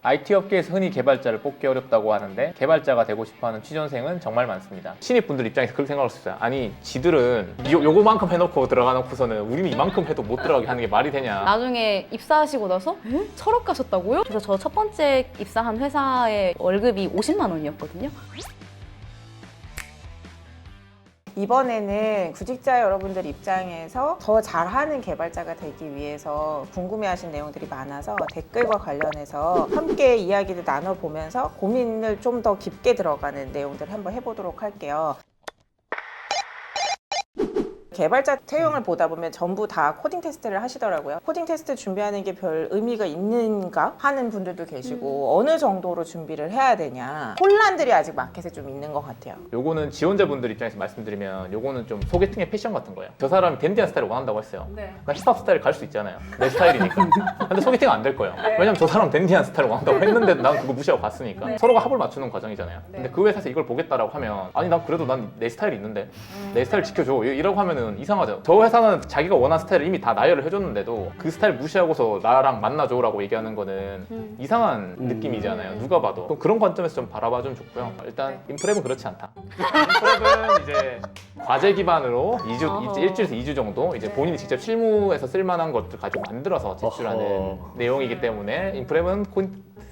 IT 업계에서 흔히 개발자를 뽑기 어렵다고 하는데 개발자가 되고 싶어하는 취준생은 정말 많습니다. 신입분들 입장에서 그렇게 생각할 수 있어요. 아니 지들은 요거만큼 해놓고 들어가놓고서는 우리는 이만큼 해도 못 들어가게 하는 게 말이 되냐. 나중에 입사하시고 나서 철업 가셨다고요? 그래서 저 첫 번째 입사한 회사의 월급이 50만 원이었거든요. 이번에는 구직자 여러분들 입장에서 더 잘하는 개발자가 되기 위해서 궁금해하신 내용들이 많아서 댓글과 관련해서 함께 이야기를 나눠보면서 고민을 좀 더 깊게 들어가는 내용들을 한번 해보도록 할게요. 개발자 채용을 보다 보면 전부 다 코딩 테스트를 하시더라고요. 코딩 테스트 준비하는 게 별 의미가 있는가 하는 분들도 계시고 어느 정도로 준비를 해야 되냐 혼란들이 아직 마켓에 좀 있는 것 같아요. 요거는 지원자분들 입장에서 말씀드리면 요거는 좀 소개팅의 패션 같은 거예요. 저 사람이 댄디한 스타일을 원한다고 했어요. 그러니까 힙합 스타일 갈 수 있잖아요. 내 스타일이니까. 근데 소개팅은 안 될 거예요. 왜냐면 저 사람 댄디한 스타일을 원한다고 했는데 난 그거 무시하고 갔으니까. 서로가 합을 맞추는 과정이잖아요. 근데 그 회사에서 이걸 보겠다라고 하면 아니 난 그래도 난 내 스타일이 있는데 내 스타일 지켜줘 이라고 하면은 이상하죠. 저 회사는 자기가 원하는 스타일을 이미 다 나열을 해줬는데도 그 스타일 무시하고서 나랑 만나줘라고 얘기하는 거는 이상한 느낌이잖아요. 누가 봐도. 그럼 그런 관점에서 좀 바라봐주면 좋고요. 일단 인프랩은 그렇지 않다. 인프랩은 이제 과제 기반으로 일주일에서 2주 정도 이제 본인이 직접 실무에서 쓸만한 것들 가지고 만들어서 제출하는 내용이기 때문에 인프랩은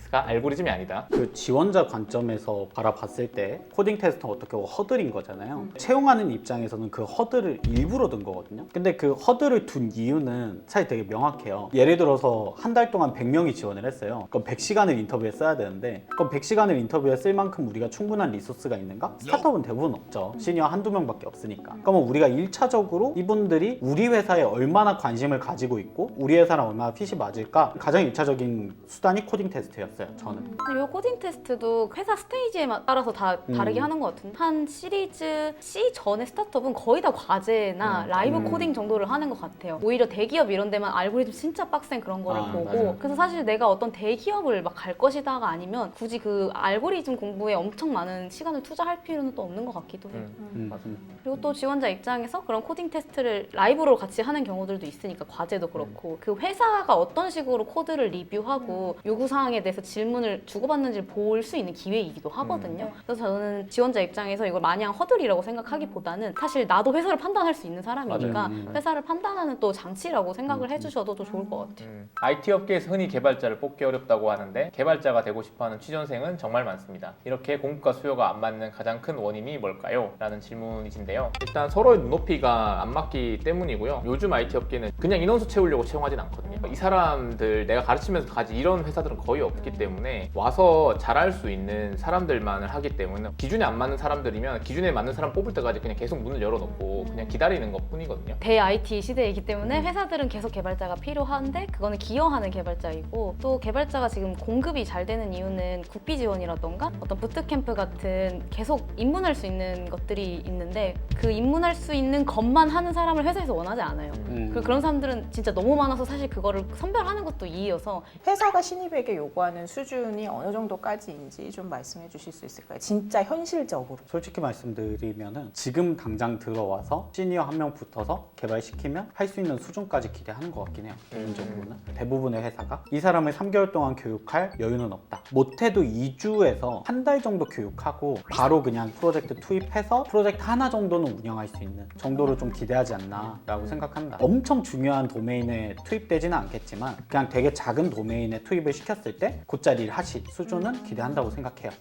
가 알고리즘이 아니다. 그 지원자 관점에서 바라봤을 때 코딩 테스트는 어떻게 보면 허들인 거잖아요. 채용하는 입장에서는 그 허들을 일부러 둔 거거든요. 근데 그 허들을 둔 이유는 사실 되게 명확해요. 예를 들어서 한 달 동안 100명이 지원을 했어요. 그럼 100시간을 인터뷰에 써야 되는데 그럼 100시간을 인터뷰에 쓸 만큼 우리가 충분한 리소스가 있는가? 스타트업은 대부분 없죠. 시니어 한두 명밖에 없으니까. 그러면 우리가 1차적으로 이분들이 우리 회사에 얼마나 관심을 가지고 있고 우리 회사랑 얼마나 핏이 맞을까? 가장 1차적인 수단이 코딩 테스트였어요. 저는. 이 코딩 테스트도 회사 스테이지에 따라서 다 다르게 하는 것 같은데 한 시리즈 C 전의 스타트업은 거의 다 과제나 라이브 코딩 정도를 하는 것 같아요. 오히려 대기업 이런 데만 알고리즘 진짜 빡센 그런 거를 보고 맞아요. 그래서 사실 내가 어떤 대기업을 막 갈 것이다가 아니면 굳이 그 알고리즘 공부에 엄청 많은 시간을 투자할 필요는 또 없는 것 같기도 해요. 맞습니다. 그리고 또 지원자 입장에서 그런 코딩 테스트를 라이브로 같이 하는 경우들도 있으니까 과제도 그렇고 그 회사가 어떤 식으로 코드를 리뷰하고 요구사항에 대해서 질문을 주고받는지 볼 수 있는 기회이기도 하거든요. 그래서 저는 지원자 입장에서 이걸 마냥 허들이라고 생각하기보다는 사실 나도 회사를 판단할 수 있는 사람이니까 회사를 판단하는 또 장치라고 생각을 해주셔도 또 좋을 것 같아요. IT 업계에서 흔히 개발자를 뽑기 어렵다고 하는데 개발자가 되고 싶어하는 취준생은 정말 많습니다. 이렇게 공급과 수요가 안 맞는 가장 큰 원인이 뭘까요? 라는 질문이신데요. 일단 서로의 눈높이가 안 맞기 때문이고요. 요즘 IT 업계는 그냥 인원수 채우려고 채용하진 않거든요. 이 사람들 내가 가르치면서 가지 이런 회사들은 거의 없기 때문에 와서 잘할 수 있는 사람들만을 하기 때문에 기준에 안 맞는 사람들이면 기준에 맞는 사람 뽑을 때까지 그냥 계속 문을 열어놓고 그냥 기다리는 것 뿐이거든요. 대 IT 시대이기 때문에 회사들은 계속 개발자가 필요한데 그거는 기여하는 개발자이고 또 개발자가 지금 공급이 잘 되는 이유는 국비 지원이라던가 어떤 부트캠프 같은 계속 입문할 수 있는 것들이 있는데 그 입문할 수 있는 것만 하는 사람을 회사에서 원하지 않아요. 그런 사람들은 진짜 너무 많아서 사실 그거를 선별하는 것도 이의여서 회사가 신입에게 요구하는 수준이 어느 정도까지인지 좀 말씀해 주실 수 있을까요? 진짜 현실적으로. 솔직히 말씀드리면은 지금 당장 들어와서 시니어 한 명 붙어서 개발시키면 할 수 있는 수준까지 기대하는 것 같긴 해요. 개인적으로는. 대부분의 회사가 이 사람을 3개월 동안 교육할 여유는 없다. 못해도 2주에서 한 달 정도 교육하고 바로 그냥 프로젝트 투입해서 프로젝트 하나 정도는 운영할 수 있는 정도로 좀 기대하지 않나 라고 생각합니다. 엄청 중요한 도메인에 투입되지는 않겠지만 그냥 되게 작은 도메인에 투입을 시켰을 때 곧잘 일하실 수준은 기대한다고 생각해요.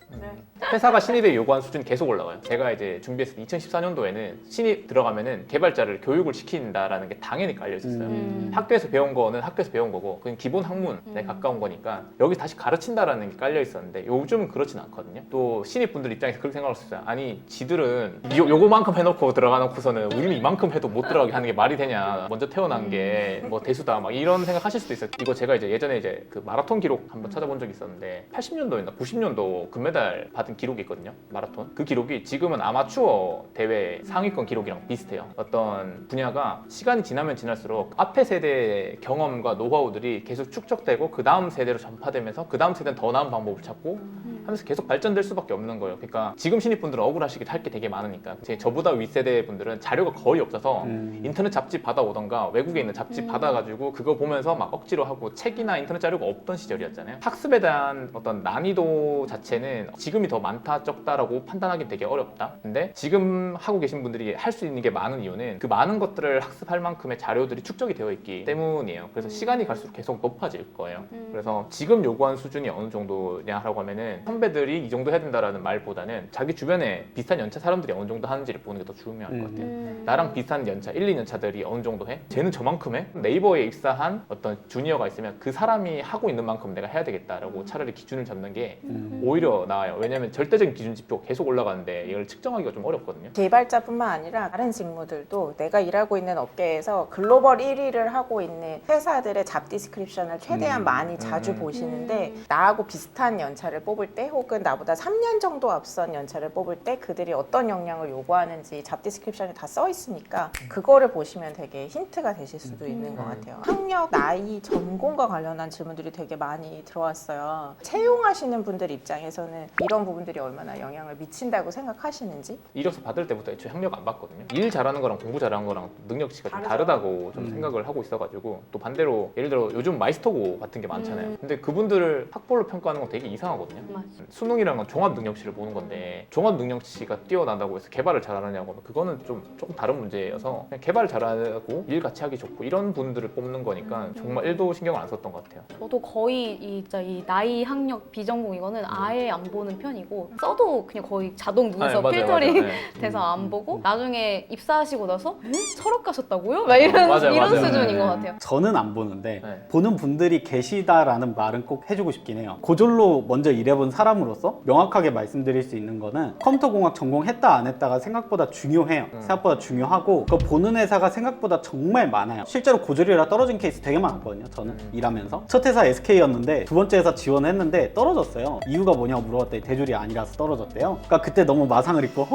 회사가 신입에 요구한 수준이 계속 올라가요. 제가 이제 준비했을 때 2014년도에는 신입 들어가면은 개발자를 교육을 시킨다라는 게 당연히 깔려 있었어요. 학교에서 배운 거는 학교에서 배운 거고 그냥 기본 학문에 가까운 거니까 여기 다시 가르친다라는 게 깔려 있었는데 요즘은 그렇진 않거든요. 또 신입 분들 입장에서 그렇게 생각할 수 있어요. 아니 지들은 요거만큼 해놓고 들어가놓고서는 우리는 이만큼 해도 못 들어가게 하는 게 말이 되냐. 먼저 태어난 게 뭐 대수다 막 이런 생각하실 수도 있어요. 이거 제가 이제 예전에 이제 그 마라톤 기록 한번 찾아본 적이 있었는데 80년도였나 90년도 금메달 받은 기록이 있거든요. 마라톤. 그 기록이 지금은 아마추어 대회 상위권 기록이랑 비슷해요. 어떤 분야가 시간이 지나면 지날수록 앞에 세대의 경험과 노하우들이 계속 축적되고 그 다음 세대로 전파되면서 그 다음 세대는 더 나은 방법을 찾고 하면서 계속 발전될 수밖에 없는 거예요. 그러니까 지금 신입분들은 억울하시기도 할 게 되게 많으니까 저보다 윗세대 분들은 자료가 거의 없어서 인터넷 잡지 받아오던가 외국에 있는 잡지 받아가지고 그거 보면서 막 억지로 하고 책이나 인터넷 자료가 없던 시절이었잖아요. 학습에 대한 어떤 난이도 자체는 지금이 더 많다 적다라고 판단하기 되게 어렵다. 근데 지금 하고 계신 분들이 할 수 있는 게 많은 이유는 그 많은 것들을 학습할 만큼의 자료들이 축적이 되어 있기 때문이에요. 그래서 시간이 갈수록 계속 높아질 거예요. 그래서 지금 요구하는 수준이 어느 정도냐라고 하면은 선배들이 이 정도 해야 된다라는 말보다는 자기 주변에 비슷한 연차 사람들이 어느 정도 하는지를 보는 게 더 중요할 것 같아요. 나랑 비슷한 연차 1, 2년 차들이 어느 정도 해? 쟤는 저만큼 해? 네이버에 입사한 어떤 주니어가 있으면 그 사람이 하고 있는 만큼 내가 해야 되겠다라고 차라리 기준을 잡는 게 오히려 나아요. 왜냐면 절대적인 기준 지표가 계속 올라가는데 이걸 측정하기가 좀 어렵거든요. 개발자뿐만 아니라 다른 직무들도 내가 일하고 있는 업계에서 글로벌 1위를 하고 있는 회사들의 잡 디스크립션을 최대한 많이 자주 보시는데 나하고 비슷한 연차를 뽑을 때 혹은 나보다 3년 정도 앞선 연차를 뽑을 때 그들이 어떤 역량을 요구하는지 잡 디스크립션에 다 써 있으니까 그거를 보시면 되게 힌트가 되실 수도 있는 것 같아요. 학력, 나이, 전공과 관련한 질문들이 되게 많이 들어왔어요. 채용하시는 분들 입장에서는 이런 부분들이 얼마나 영향을 미친다고 생각하시는지? 이력서 받을 때부터 애초에 학력 안 봤거든요. 일 잘하는 거랑 공부 잘하는 거랑 능력치가 좀 다르다고 좀 생각을 하고 있어가지고 또 반대로 예를 들어 요즘 마이스터고 같은 게 많잖아요. 근데 그분들을 학벌로 평가하는 건 되게 이상하거든요. 맞아. 수능이라는 건 종합 능력치를 보는 건데 종합 능력치가 뛰어나다고 해서 개발을 잘하느냐고 하면 그거는 좀 조금 다른 문제여서 그냥 개발 잘하고 일 같이 하기 좋고 이런 분들을 뽑는 거니까 정말 1도 신경을 안 썼던 것 같아요. 저도 거의 진짜 이 나이, 학력, 비전공 이거는 아예 안 보는 편이고 써도 그냥 거의 자동 눈썹 맞아요, 필터링 맞아요. 네. 돼서 안 보고 나중에 입사하시고 나서 철학 가셨다고요? 막 이런 맞아요, 이런 맞아요. 수준인 네. 것 같아요. 저는 안 보는데 네. 보는 분들이 계시다라는 말은 꼭 해주고 싶긴 해요. 고졸로 먼저 일해본 사람으로서 명확하게 말씀드릴 수 있는 거는 컴퓨터공학 전공했다 안 했다가 생각보다 중요해요. 생각보다 중요하고 그거 보는 회사가 생각보다 정말 많아요. 실제로 고졸이라 떨어진 케이스 되게 많았거든요. 저는 일하면서 첫 회사 SK였는데 두 번째 회사 지원했는데 떨어졌어요. 이유가 뭐냐고 물어봤더니 대졸이 아니라서 떨어졌대요. 그러니까 그때 너무 마상을 입고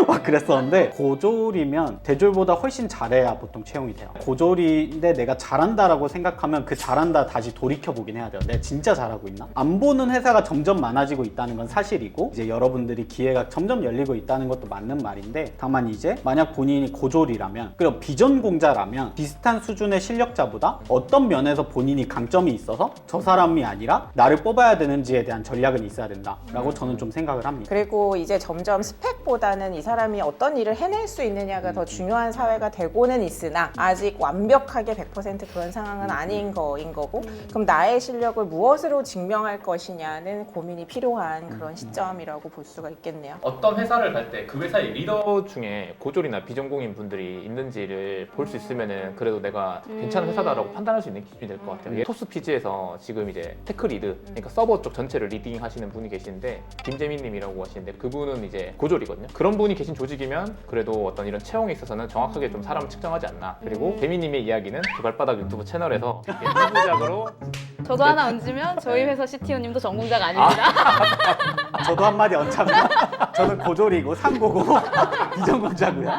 막 그랬었는데 고졸이면 대졸보다 훨씬 잘해야 보통 채용이 돼요. 고졸인데 내가 잘한다라고 생각하면 그 잘한다 다시 돌이켜보긴 해야 돼요. 내가 진짜 잘하고 있나? 안 보는 회사가 점점 많아지고 있다는 건 사실이고 이제 여러분들이 기회가 점점 열리고 있다는 것도 맞는 말인데 다만 이제 만약 본인이 고졸이라면 그리고 비전공자라면 비슷한 수준의 실력자보다 어떤 면에서 본인이 강점이 있어서 저 사람이 아니라 나를 뽑아야 되는지에 대한 전략은 있어야 된다라고 저는 좀 생각을 합니다. 그리고 이제 점점 스펙보다는 이 사람이 어떤 일을 해낼 수 있느냐가 더 중요한 사회가 되고는 있으나 아직 완벽하게 100% 그런 상황은 아닌 거인 거고 그럼 나의 실력을 무엇으로 증명할 것이냐는 고민이 필요한 그런 시점이라고 볼 수가 있겠네요. 어떤 회사를 갈 때 그 회사의 리더 중에 고졸이나 비전공인 분들이 있는지를 볼 수 있으면은 그래도 내가 괜찮은 회사다라고 판단할 수 있는 기준이 될 것 같아요. 토스피지에서 지금 이제 테크 리드, 그러니까 서버 쪽 전체를 리딩 하시는 분이 계시는데 김재민님이라고 하시는데 그분은 이제 고졸이거든요. 그런 분이 계신 조직이면 그래도 어떤 이런 채용에 있어서는 정확하게 좀 사람을 측정하지 않나. 그리고 재민님의 이야기는 두 발바닥 유튜브 채널에서 일부작으로 저도 하나 얹으면 저희 회사 CTO님도 전공자가 아닙니다. 저도 한마디 얹자면 저는 고졸이고 상고고 비전공자고요.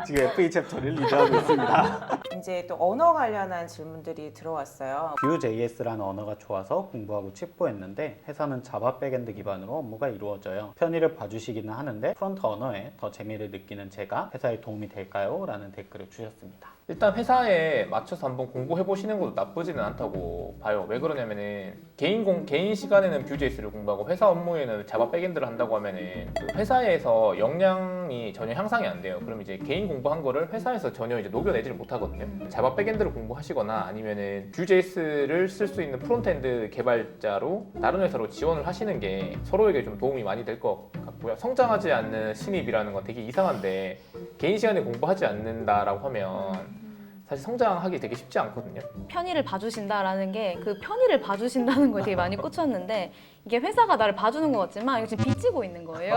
지금 FA 챕터를 리드하고 있습니다. 이제 또 언어 관련한 질문들이 들어왔어요. Vue.js라는 언어가 좋아서 공부하고 직보했는데 회사는 자바 백엔드 기반으로 업무가 이루어져요. 편의를 봐주시기는 하는데 프론트 언어에 더 재미를 느끼는 제가 회사에 도움이 될까요? 라는 댓글을 주셨습니다. 일단 회사에 맞춰서 한번 공부해 보시는 것도 나쁘지는 않다고 봐요. 왜 그러냐면은 개인 시간에는 Vue.js를 공부하고 회사 업무에는 자바 백엔드를 한다고 하면은 그 회사에서 역량이 전혀 향상이 안 돼요. 그럼 이제 개인 공부한 거를 회사에서 전혀 이제 녹여내지를 못하거든요. 자바 백엔드를 공부하시거나 아니면은 Vue.js를 쓸 수 있는 프론트엔드 개발자로 다른 회사로 지원을 하시는 게 서로에게 좀 도움이 많이 될 것 같고요. 성장하지 않는 신입이라는 건 되게 이상한데 개인 시간에 공부하지 않는다라고 하면 사실 성장하기 되게 쉽지 않거든요. 편의를 봐주신다라는 게 그 편의를 봐주신다는 거에 되게 많이 꽂혔는데 이게 회사가 나를 봐주는 것 같지만 이거 지금 빚지고 있는 거예요.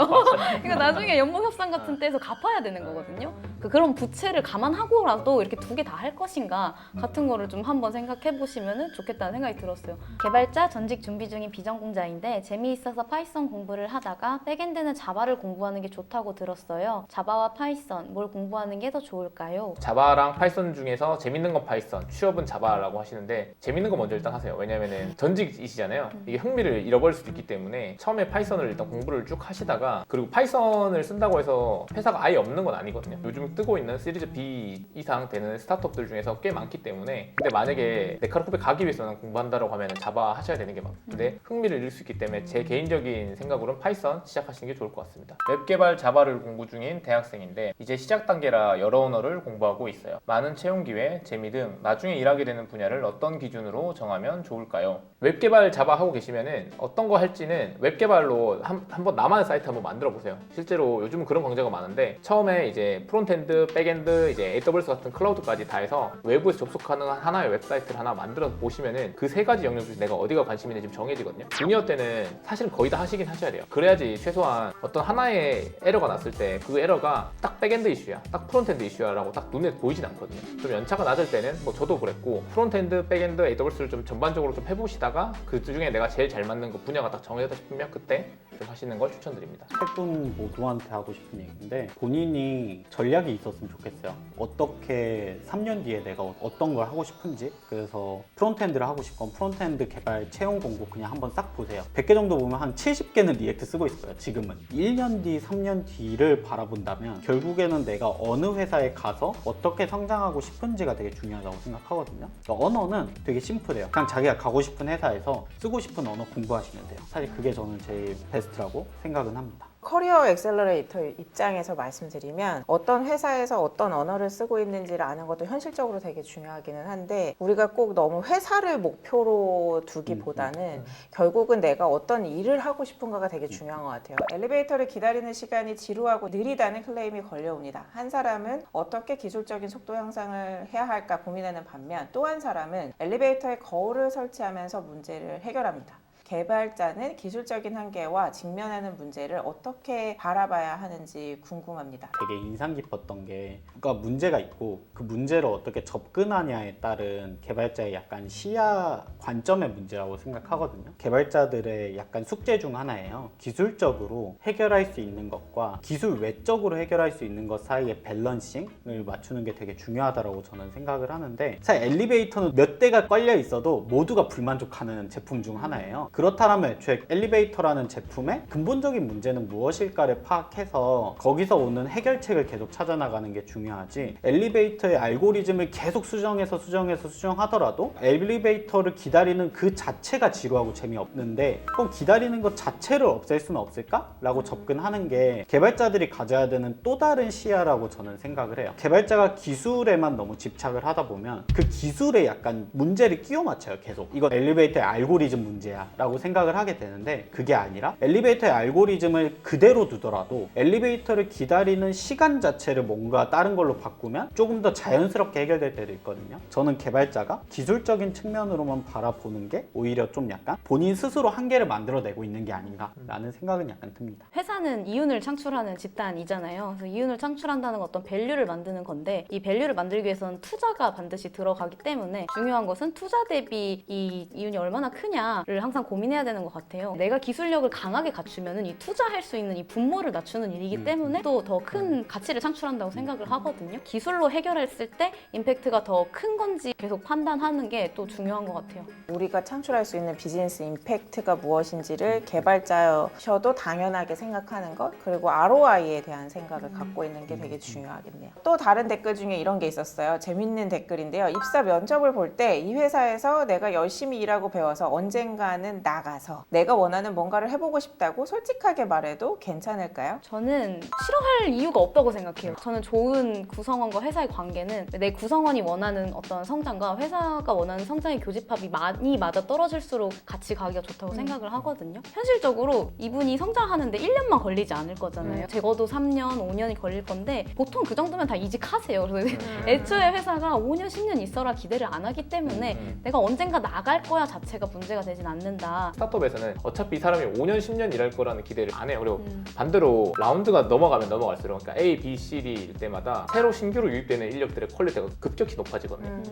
그러니까 나중에 연봉 협상 같은 때에서 갚아야 되는 거거든요. 그런 부채를 감안하고라도 이렇게 두 개 다 할 것인가 같은 거를 좀 한번 생각해 보시면 좋겠다는 생각이 들었어요. 개발자 전직 준비 중인 비전공자인데 재미있어서 파이썬 공부를 하다가 백엔드는 자바를 공부하는 게 좋다고 들었어요. 자바와 파이썬 뭘 공부하는 게 더 좋을까요? 자바랑 파이썬 중에서 입장에서 재밌는 건 파이썬, 취업은 자바라고 하시는데 재밌는 거 먼저 일단 하세요. 왜냐면은 전직이시잖아요. 이게 흥미를 잃어버릴 수도 있기 때문에 처음에 파이썬을 일단 공부를 쭉 하시다가, 그리고 파이썬을 쓴다고 해서 회사가 아예 없는 건 아니거든요. 요즘 뜨고 있는 시리즈 B 이상 되는 스타트업들 중에서 꽤 많기 때문에, 근데 만약에 네카르쿠베 가기 위해서는 공부한다고 하면 자바 하셔야 되는 게 맞는데 흥미를 잃을 수 있기 때문에 제 개인적인 생각으로는 파이썬 시작하시는 게 좋을 것 같습니다. 웹 개발 자바를 공부 중인 대학생인데 이제 시작 단계라 여러 언어를 공부하고 있어요. 많은 채용 기회, 재미 등 나중에 일하게 되는 분야를 어떤 기준으로 정하면 좋을까요? 웹 개발 자바 하고 계시면은 어떤 거 할지는 웹 개발로 한번 나만의 사이트 한번 만들어 보세요. 실제로 요즘은 그런 강좌가 많은데 처음에 이제 프론트엔드, 백엔드, 이제 AWS 같은 클라우드까지 다 해서 외부에서 접속 가능한 하나의 웹사이트를 하나 만들어 보시면은 그 세 가지 영역 중에서 내가 어디가 관심 있는지 지금 정해지거든요. 주니어 때는 사실 거의 다 하시긴 하셔야 돼요. 그래야지 최소한 어떤 하나의 에러가 났을 때 그 에러가 딱 백엔드 이슈야, 딱 프론트엔드 이슈야라고 딱 눈에 보이진 않거든요. 좀 연차가 낮을 때는 뭐 저도 그랬고 프론트엔드, 백엔드, AWS를 좀 전반적으로 좀 해보시다가 그 중에 내가 제일 잘 맞는 거 분야가 딱 정해졌다 싶으면 그때 좀 하시는 걸 추천드립니다. 세 분 모두한테 하고 싶은 얘기인데, 본인이 전략이 있었으면 좋겠어요. 어떻게 3년 뒤에 내가 어떤 걸 하고 싶은지. 그래서 프론트엔드를 하고 싶건 프론트엔드 개발 채용 공고 그냥 한번 싹 보세요. 100개 정도 보면 한 70개는 리액트 쓰고 있어요. 지금은 1년 뒤, 3년 뒤를 바라본다면 결국에는 내가 어느 회사에 가서 어떻게 성장하고 싶은지가 되게 중요하다고 생각하거든요. 그러니까 언어는 되게 심플해요. 그냥 자기가 가고 싶은 회사에서 쓰고 싶은 언어 공부하시면 돼요. 사실 그게 저는 제일 베스트라고 생각은 합니다. 커리어 엑셀러레이터 입장에서 말씀드리면 어떤 회사에서 어떤 언어를 쓰고 있는지를 아는 것도 현실적으로 되게 중요하기는 한데, 우리가 꼭 너무 회사를 목표로 두기보다는 결국은 내가 어떤 일을 하고 싶은가가 되게 중요한 것 같아요. 엘리베이터를 기다리는 시간이 지루하고 느리다는 클레임이 걸려옵니다. 한 사람은 어떻게 기술적인 속도 향상을 해야 할까 고민하는 반면, 또 한 사람은 엘리베이터에 거울을 설치하면서 문제를 해결합니다. 개발자는 기술적인 한계와 직면하는 문제를 어떻게 바라봐야 하는지 궁금합니다. 되게 인상 깊었던 게, 그러니까 문제가 있고 그 문제를 어떻게 접근하냐에 따른 개발자의 약간 시야 관점의 문제라고 생각하거든요. 개발자들의 약간 숙제 중 하나예요. 기술적으로 해결할 수 있는 것과 기술 외적으로 해결할 수 있는 것 사이의 밸런싱을 맞추는 게 되게 중요하다고 저는 생각을 하는데, 사실 엘리베이터는 몇 대가 걸려 있어도 모두가 불만족하는 제품 중 하나예요. 그렇다면 애초에 엘리베이터라는 제품의 근본적인 문제는 무엇일까를 파악해서 거기서 오는 해결책을 계속 찾아나가는 게 중요하지, 엘리베이터의 알고리즘을 계속 수정하더라도 엘리베이터를 기다리는 그 자체가 지루하고 재미없는데 그럼 기다리는 것 자체를 없앨 수는 없을까? 라고 접근하는 게 개발자들이 가져야 되는 또 다른 시야라고 저는 생각을 해요. 개발자가 기술에만 너무 집착을 하다 보면 그 기술에 약간 문제를 끼워 맞춰요. 계속 이거 엘리베이터의 알고리즘 문제야 라고 생각을 하게 되는데, 그게 아니라 엘리베이터의 알고리즘을 그대로 두더라도 엘리베이터를 기다리는 시간 자체를 뭔가 다른 걸로 바꾸면 조금 더 자연스럽게 해결될 때도 있거든요. 저는 개발자가 기술적인 측면으로만 바라보는 게 오히려 좀 약간 본인 스스로 한계를 만들어내고 있는 게 아닌가라는 생각은 약간 듭니다. 회사는 이윤을 창출하는 집단이잖아요. 그래서 이윤을 창출한다는 건 어떤 밸류를 만드는 건데, 이 밸류를 만들기 위해서는 투자가 반드시 들어가기 때문에 중요한 것은 투자 대비 이 이윤이 얼마나 크냐를 항상 고민해야 되는 것 같아요. 내가 기술력을 강하게 갖추면은 이 투자할 수 있는 이 분모를 낮추는 일이기 때문에 또 더 큰 가치를 창출한다고 생각을 하거든요. 기술로 해결했을 때 임팩트가 더 큰 건지 계속 판단하는 게 또 중요한 것 같아요. 우리가 창출할 수 있는 비즈니스 임팩트가 무엇인지를 개발자셔도 당연하게 생각하는 것, 그리고 ROI에 대한 생각을 갖고 있는 게 되게 중요하겠네요. 또 다른 댓글 중에 이런 게 있었어요. 재밌는 댓글인데요. 입사 면접을 볼 때 이 회사에서 내가 열심히 일하고 배워서 언젠가는 나가서 내가 원하는 뭔가를 해보고 싶다고 솔직하게 말해도 괜찮을까요? 저는 싫어할 이유가 없다고 생각해요. 저는 좋은 구성원과 회사의 관계는 내 구성원이 원하는 어떤 성장과 회사가 원하는 성장의 교집합이 많이 맞아 떨어질수록 같이 가기가 좋다고 생각을 하거든요. 현실적으로 이분이 성장하는데 1년만 걸리지 않을 거잖아요. 적어도 3년, 5년이 걸릴 건데 보통 그 정도면 다 이직하세요. 그래서 애초에 회사가 5년, 10년 있어라 기대를 안 하기 때문에 내가 언젠가 나갈 거야 자체가 문제가 되진 않는다. 스타트업에서는 어차피 이 사람이 5년, 10년 일할 거라는 기대를 안 해요. 그리고 반대로 라운드가 넘어가면 넘어갈수록, 그러니까 A, B, C, D일 때마다 새로 신규로 유입되는 인력들의 퀄리티가 급격히 높아지거든요.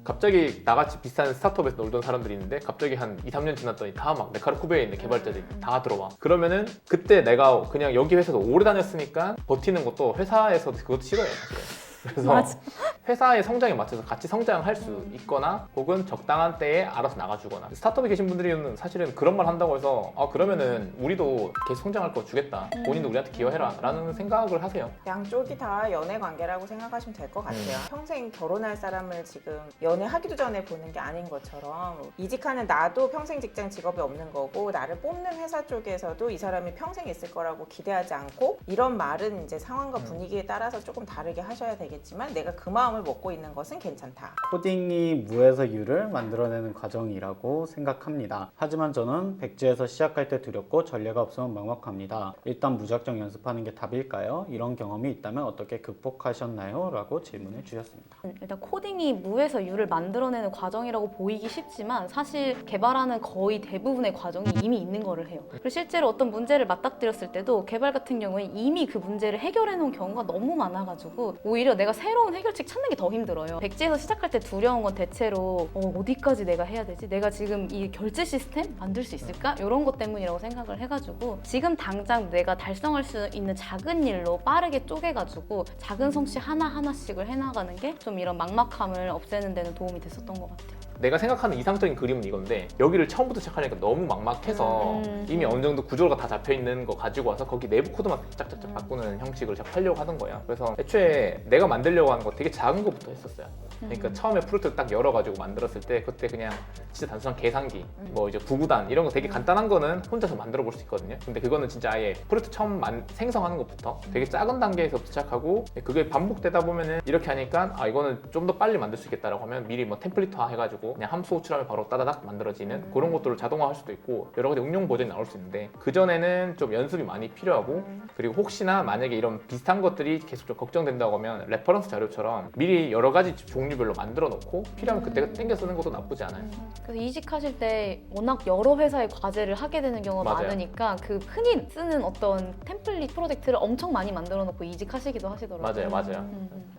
갑자기 나같이 비싼 스타트업에서 놀던 사람들이 있는데 갑자기 한 2, 3년 지났더니 다 막 네카르쿠베에 있는 개발자들이 다 들어와. 그러면은 그때 내가 그냥 여기 회사에서 오래 다녔으니까 버티는 것도 회사에서 그것도 싫어요, 사실은. 그래서 맞아. 회사의 성장에 맞춰서 같이 성장할 수 있거나 혹은 적당한 때에 알아서 나가주거나 스타트업에 계신 분들은 사실은 그런 말 한다고 해서 그러면은 우리도 계속 성장할 거 주겠다. 본인도 우리한테 기여해라 라는 생각을 하세요. 양쪽이 다 연애 관계라고 생각하시면 될 것 같아요. 평생 결혼할 사람을 지금 연애하기도 전에 보는 게 아닌 것처럼 이직하는 나도 평생 직장 직업이 없는 거고 나를 뽑는 회사 쪽에서도 이 사람이 평생 있을 거라고 기대하지 않고 이런 말은 이제 상황과 분위기에 따라서 조금 다르게 하셔야 되겠지만 내가 그 마음을 먹고 있는 것은 괜찮다. 코딩이 무에서 유를 만들어내는 과정이라고 생각합니다. 하지만 저는 백지에서 시작할 때 두렵고 전례가 없으면 막막합니다. 일단 무작정 연습하는 게 답일까요? 이런 경험이 있다면 어떻게 극복하셨나요? 라고 질문해 주셨습니다. 일단 코딩이 무에서 유를 만들어내는 과정이라고 보이기 쉽지만 사실 개발하는 거의 대부분의 과정이 이미 있는 거를 해요. 그리고 실제로 어떤 문제를 맞닥뜨렸을 때도 개발 같은 경우에 이미 그 문제를 해결해 놓은 경우가 너무 많아가지고 오히려 내가 새로운 해결책 찾는 게 더 힘들어요. 백지에서 시작할 때 두려운 건 대체로 어디까지 내가 해야 되지? 내가 지금 이 결제 시스템 만들 수 있을까? 이런 것 때문이라고 생각을 해가지고 지금 당장 내가 달성할 수 있는 작은 일로 빠르게 쪼개가지고 작은 성취 하나하나씩을 해나가는 게 좀 이런 막막함을 없애는 데는 도움이 됐었던 것 같아요. 내가 생각하는 이상적인 그림은 이건데 여기를 처음부터 시작하니까 너무 막막해서 이미 어느 정도 구조가 다 잡혀 있는 거 가지고 와서 거기 내부 코드만 짝짝짝 바꾸는 형식을 하려고 하던 거예요. 그래서 애초에 내가 만들려고 하는 거 되게 작은 거부터 했었어요. 그러니까 처음에 프로젝트 딱 열어가지고 만들었을 때 그때 그냥 진짜 단순한 계산기, 뭐 이제 구구단 이런 거 되게 간단한 거는 혼자서 만들어 볼 수 있거든요. 근데 그거는 진짜 아예 프로젝트 처음 생성하는 것부터 되게 작은 단계에서부터 시작하고 그게 반복되다 보면은 이렇게 하니까 이거는 좀 더 빨리 만들 수 있겠다라고 하면 미리 뭐 템플릿화 해가지고 그냥 함수 호출하면 바로 따다닥 만들어지는 그런 것들을 자동화할 수도 있고 여러 가지 응용 버전이 나올 수 있는데 그전에는 좀 연습이 많이 필요하고 그리고 혹시나 만약에 이런 비슷한 것들이 계속 좀 걱정된다고 하면 레퍼런스 자료처럼 미리 여러 가지 종류별로 만들어 놓고 필요하면 그때 땡겨 쓰는 것도 나쁘지 않아요. 그래서 이직하실 때 워낙 여러 회사의 과제를 하게 되는 경우가 맞아요. 많으니까 그 흔히 쓰는 어떤 템플릿 프로젝트를 엄청 많이 만들어 놓고 이직하시기도 하시더라고요. 맞아요.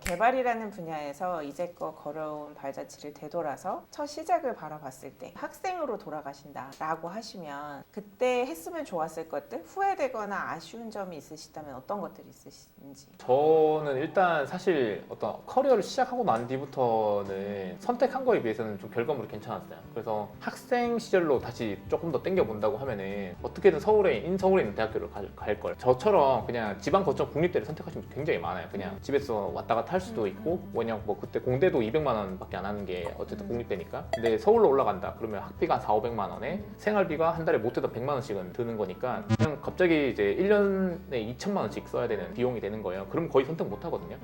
개발이라는 분야에서 이제껏 걸어온 발자취를 되돌아서 첫 시작을 바라봤을 때 학생으로 돌아가신다라고 하시면 그때 했으면 좋았을 것들 후회되거나 아쉬운 점이 있으시다면 어떤 것들이 있으신지. 저는 일단 사실 어떤 커리어를 시작하고 난 뒤부터는 선택한 거에 비해서는 좀 결과물이 괜찮았어요. 그래서 학생 시절로 다시 조금 더 땡겨본다고 하면은 어떻게든 서울에 있는 대학교를 갈 걸. 저처럼 그냥 지방 거점 국립대를 선택하시는 분들 굉장히 많아요. 그냥 집에서 왔다 갔다 할 수도 있고 왜냐면 뭐 그때 공대도 200만 원밖에 안 하는 게 어쨌든 국립대니까. 근데 서울로 올라간다 그러면 학비가 한 4,500만 원에 생활비가 한 달에 못해도 100만 원씩은 드는 거니까 그냥 갑자기 이제 1년에 2천만 원씩 써야 되는 비용이 되는 거예요. 그럼 거의 선택 못 하거든요.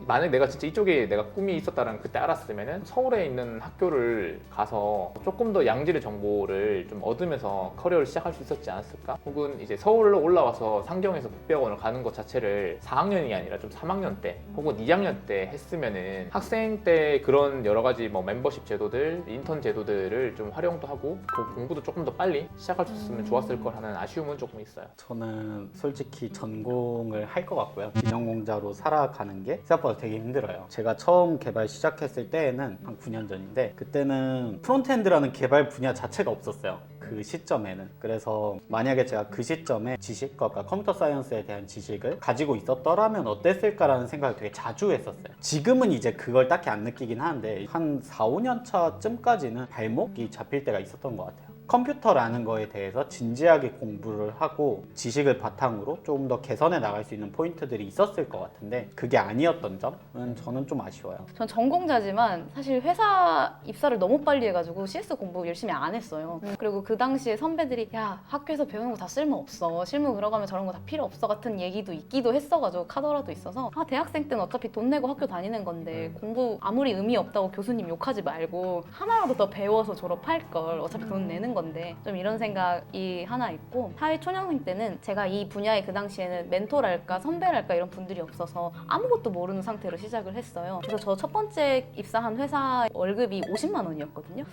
만약 내가 진짜 이쪽에 내가 꿈이 있었다라는 그때 알았으면은 서울에 있는 학교를 가서 조금 더 양질의 정보를 좀 얻으면서 커리어를 시작할 수 있었지 않았을까? 혹은 이제 서울로 올라와서 상경에서 국대학원을 가는 것 자체를 4학년이 아니라 좀 3학년 때 혹은 2학년 때 했으면은 학생 때 그런 여러 가지 뭐 멤버십 제도들, 인턴 제도들을 좀 활용도 하고 공부도 조금 더 빨리 시작할 수 있으면 좋았을 걸 하는 아쉬움은 조금 있어요. 저는 솔직히 전공을 할 것 같고요. 진영공자로 살아가는 게 생각보다 되게 힘들어요. 제가 처음 개발 시작했을 때에는 한 9년 전인데 그때는 프론트엔드라는 개발 분야 자체가 없었어요. 그 시점에는. 그래서 만약에 제가 그 시점에 지식, 그러니까 컴퓨터 사이언스에 대한 지식을 가지고 있었더라면 어땠을까라는 생각을 되게 자주 했었어요. 지금은 이제 그걸 딱히 안 느끼긴 하는데 한 4, 5년 차쯤까지는 발목이 잡힐 때가 있었던 것 같아요. 컴퓨터라는 거에 대해서 진지하게 공부를 하고 지식을 바탕으로 조금 더 개선해 나갈 수 있는 포인트들이 있었을 것 같은데 그게 아니었던 점은 저는 좀 아쉬워요. 전 전공자지만 사실 회사 입사를 너무 빨리 해가지고 CS 공부 열심히 안 했어요. 그리고 그 당시에 선배들이 야 학교에서 배우는 거 다 쓸모없어. 실무 들어가면 저런 거 다 필요 없어 같은 얘기도 있기도 했어가지고 카더라도 있어서 대학생 때는 어차피 돈 내고 학교 다니는 건데 공부 아무리 의미 없다고 교수님 욕하지 말고 하나라도 더 배워서 졸업할 걸 어차피 돈 내는 건데 좀 이런 생각이 하나 있고 사회 초년생 때는 제가 이 분야에 그 당시에는 멘토랄까 선배랄까 이런 분들이 없어서 아무것도 모르는 상태로 시작을 했어요. 그래서 저 첫 번째 입사한 회사 월급이 50만 원이었거든요.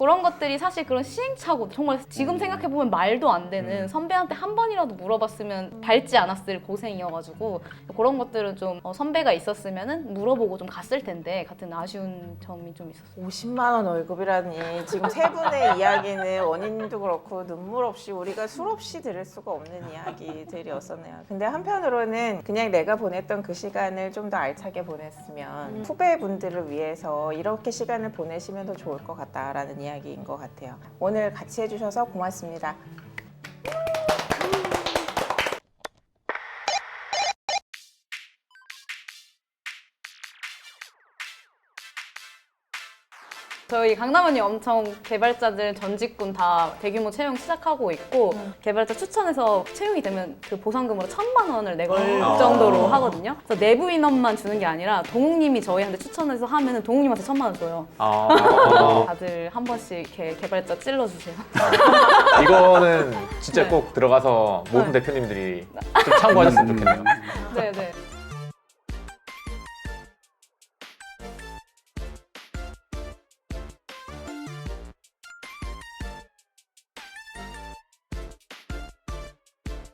그런 것들이 사실 그런 시행착오 정말 지금 생각해보면 말도 안 되는 선배한테 한 번이라도 물어봤으면 밟지 않았을 고생이어가지고 그런 것들은 좀 선배가 있었으면 물어보고 좀 갔을 텐데 같은 아쉬운 점이 좀 있었어요. 50만 원 월급이라니 지금 세 분의 이야기는 원인도 그렇고 눈물 없이 우리가 술 없이 들을 수가 없는 이야기들이었었네요. 근데 한편으로는 그냥 내가 보냈던 그 시간을 좀 더 알차게 보냈으면 후배분들을 위해서 이렇게 시간을 보내시면 더 좋을 것 같다라는 이야기인 것 같아요. 오늘 같이 해주셔서 고맙습니다. 저희 강남은이 엄청 개발자들 전직군 다 대규모 채용 시작하고 있고 개발자 추천해서 채용이 되면 그 보상금으로 1,000만 원을 내걸 정도로 하거든요. 그래서 내부 인원만 주는 게 아니라 동욱님이 저희한테 추천해서 하면은 동욱님한테 1,000만 원 줘요. 다들 한 번씩 이렇게 개발자 찔러주세요. 이거는 진짜 네. 꼭 들어가서 모든 대표님들이 좀 참고하셨으면 좋겠네요. 네네.